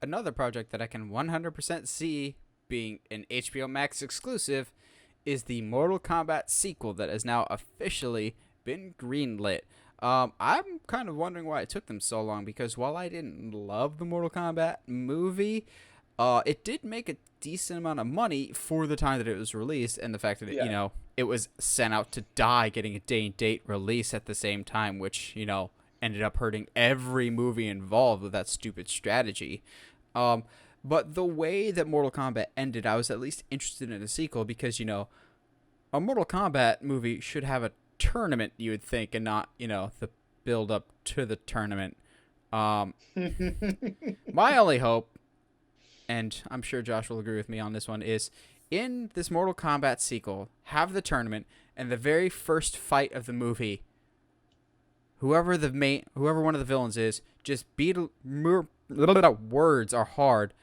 another project that I can 100% see being an HBO Max exclusive is the Mortal Kombat sequel that has now officially been greenlit. I'm kind of wondering why it took them so long because while I didn't love the Mortal Kombat movie, it did make a decent amount of money for the time that it was released, and the fact that Yeah. it was sent out to die, getting a day and date release at the same time, which ended up hurting every movie involved with that stupid strategy. Um, but the way that Mortal Kombat ended, I was at least interested in a sequel because a Mortal Kombat movie should have a tournament, you would think, and not the build up to the tournament. Um, my only hope, and I'm sure Josh will agree with me on this one, is in this Mortal Kombat sequel, have the tournament, and the very first fight of the movie, whoever one of the villains is, just beat words are hard,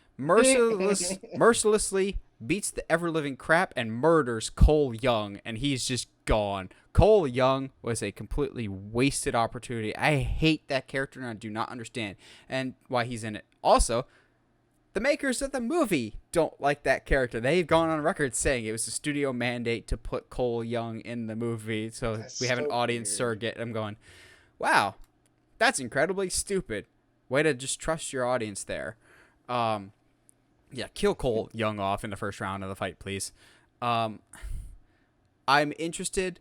mercilessly beats the ever living crap and murders Cole Young, and he's just gone. Cole Young was a completely wasted opportunity. I hate that character and I do not understand and why he's in it. Also, the makers of the movie don't like that character. They've gone on record saying it was a studio mandate to put Cole Young in the movie, so That's we have an so audience weird. surrogate. I'm going, wow, that's incredibly stupid. Way to just trust your audience there. Um, yeah, kill Cole Young off in the first round of the fight, please. Um, I'm interested.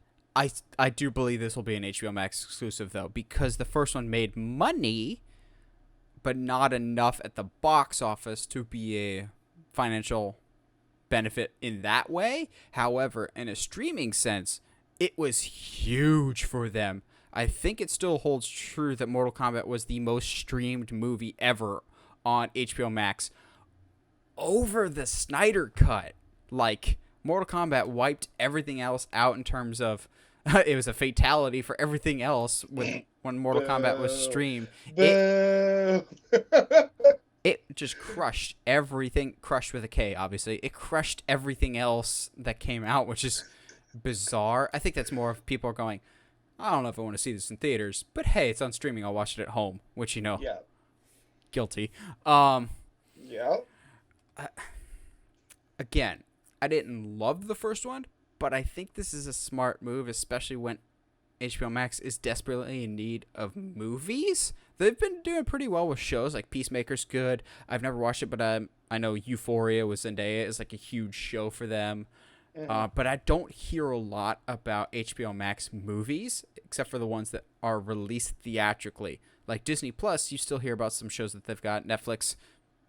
I do believe this will be an HBO Max exclusive though, because the first one made money, but not enough at the box office to be a financial benefit in that way. However, in a streaming sense, it was huge for them. I think it still holds true that Mortal Kombat was the most streamed movie ever on HBO Max over the Snyder Cut. Like, Mortal Kombat wiped everything else out in terms of it was a fatality for everything else when Mortal Kombat was Boo. streamed. It Boo. it just crushed everything, crushed with a K, obviously. It crushed everything else that came out, which is bizarre. I think that's more of people are going, I don't know if I want to see this in theaters, but hey, it's on streaming. I'll watch it at home, which, Yeah. guilty. Um, Yeah. Again, I didn't love the first one, but I think this is a smart move, especially when HBO Max is desperately in need of movies. They've been doing pretty well with shows like Peacemaker's good. I've never watched it, but I know Euphoria with Zendaya is like a huge show for them. Hmm. But I don't hear a lot about HBO Max movies, except for the ones that are released theatrically. Like Disney Plus, you still hear about some shows that they've got. Netflix,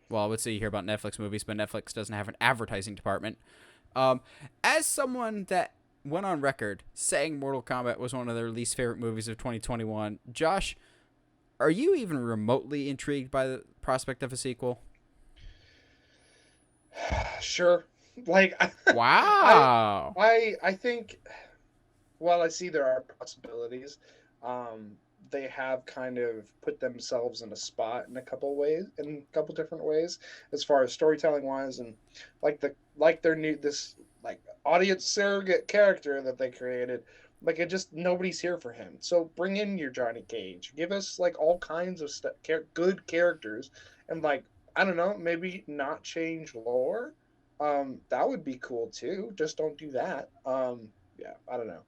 well, I would say you hear about Netflix movies, but Netflix doesn't have an advertising department. As someone that went on record saying Mortal Kombat was one of their least favorite movies of 2021, Josh, are you even remotely intrigued by the prospect of a sequel? Sure. Like I Wow. I think while I see there are possibilities, um, they have kind of put themselves in a spot in a couple ways, in a couple different ways, as far as storytelling wise, and like their new this like audience surrogate character that they created. Like it just nobody's here for him. So bring in your Johnny Cage. Give us like all kinds of good characters, and like I don't know, maybe not change lore. That would be cool too. Just don't do that. Yeah, I don't know.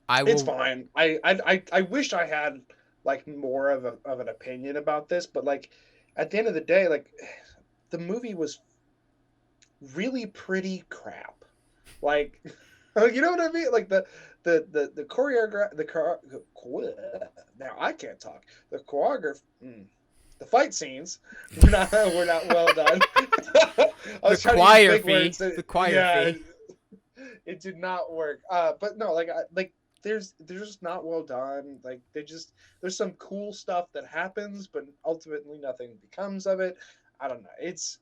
I It's will. fine. I wish I had like more of an opinion about this, but like at the end of the day, like the movie was really pretty crap. Like you know what I mean? Like the choreograph now I can't talk. The choreograph the fight scenes were not well done. I The was trying to use big fee. words. The choir Yeah, fee. it did not work. But no, like they're just not well done. Like there's some cool stuff that happens, but ultimately nothing becomes of it. I don't know. It's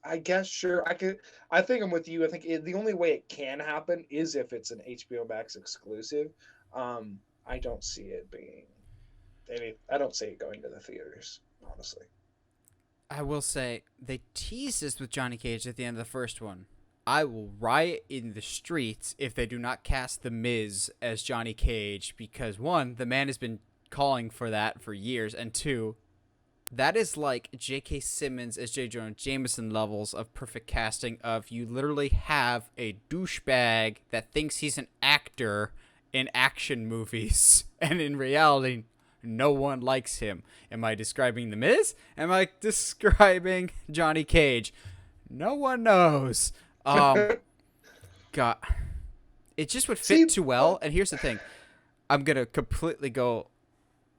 I guess sure I could. I think I'm with you. I think the only way it can happen is if it's an HBO Max exclusive. I don't see it being any. I don't see it going to the theaters. Honestly. I will say they teased this with Johnny Cage at the end of the first one. I will riot in the streets if they do not cast The Miz as Johnny Cage because one, the man has been calling for that for years, and two, That is like J.K. Simmons as J. Jonah Jameson levels of perfect casting. Of you literally have a douchebag that thinks he's an actor in action movies, and in reality, no one likes him. Am I describing The Miz? Am I describing Johnny Cage? No one knows. God, it just would fit See, too well. And here's the thing: I'm gonna completely go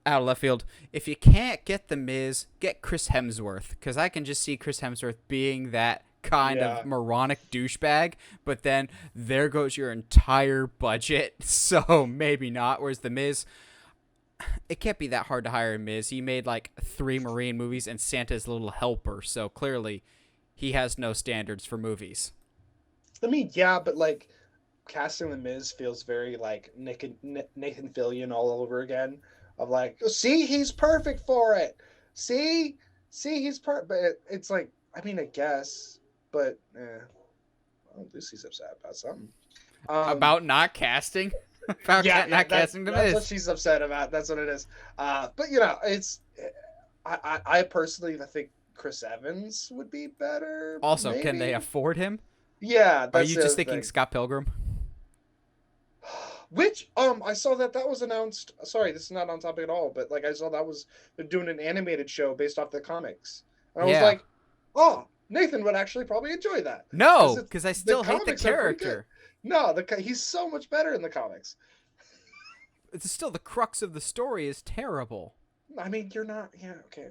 out of left field. If you can't get The Miz, get Chris Hemsworth, because I can just see Chris Hemsworth being that kind of moronic douchebag, but then there goes your entire budget, so maybe not. Whereas The Miz, it can't be that hard to hire a Miz. He made like 3 Marine movies and Santa's Little Helper, so clearly he has no standards for movies. I mean, yeah, but like casting the Miz feels very like Nathan Fillion all over again. Of like, "Oh, see, he's perfect for it. See, he's perfect." But it's like, I mean, I guess, but well, Lucy's upset about something. About not casting? About not casting The Miz. That's what she's upset about. That's what it is. But you know, it's I personally I think Chris Evans would be better. Also, maybe. Can they afford him? Yeah, Are you just thinking Scott Pilgrim? Which I saw that was announced. Sorry, this is not on topic at all, but like I saw that was they're doing an animated show based off the comics, and I was like, oh, Nathan would actually probably enjoy that. No, because I still hate the character. No, he's so much better in the comics. It's still the crux of the story is terrible. I mean, you're not. Yeah, okay.